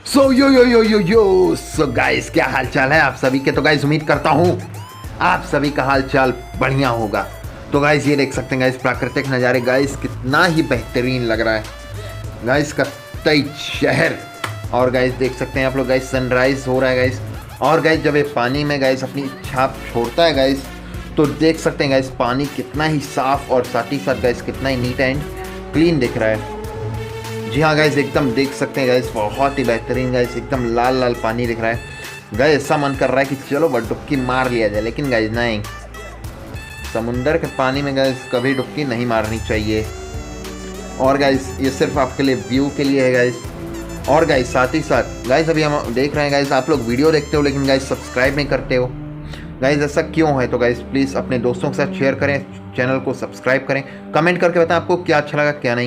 So guys, क्या हाल चाल है आप सभी के। तो गाइस उम्मीद करता हूँ आप सभी का हाल चाल बढ़िया होगा। तो गाइस ये देख सकते हैं गाइस प्राकृतिक नज़ारे, गाइस कितना ही बेहतरीन लग रहा है गाइस का कई शहर। और गाइस देख सकते हैं आप लोग गाइस सनराइज हो रहा है गाइस। और गाइस जब ये पानी में गाइस अपनी छाप छोड़ता है गाइस, तो देख सकते हैं गाइस पानी कितना ही साफ और साथ ही साथ गाइस कितना ही नीट एंड क्लीन दिख रहा है। जी हाँ गाइस, एकदम देख सकते हैं गाइस बहुत ही बेहतरीन गाइस, एकदम लाल लाल पानी दिख रहा है गाइस। ऐसा मन कर रहा है कि चलो बस डुबकी मार लिया जाए, लेकिन गाइस नहीं, समुंदर के पानी में गाइस कभी डुबकी नहीं मारनी चाहिए। और गाइस ये सिर्फ आपके लिए व्यू के लिए है गाइस। और गाइस साथ ही साथ गाइस अभी हम देख रहे हैं गाइस, आप लोग वीडियो देखते हो लेकिन गाइस सब्सक्राइब नहीं करते हो गाइस, ऐसा क्यों है। तो गाइस प्लीज़ अपने दोस्तों के साथ शेयर करें, चैनल को सब्सक्राइब करें, कमेंट करके बताएं आपको क्या अच्छा लगा क्या नहीं।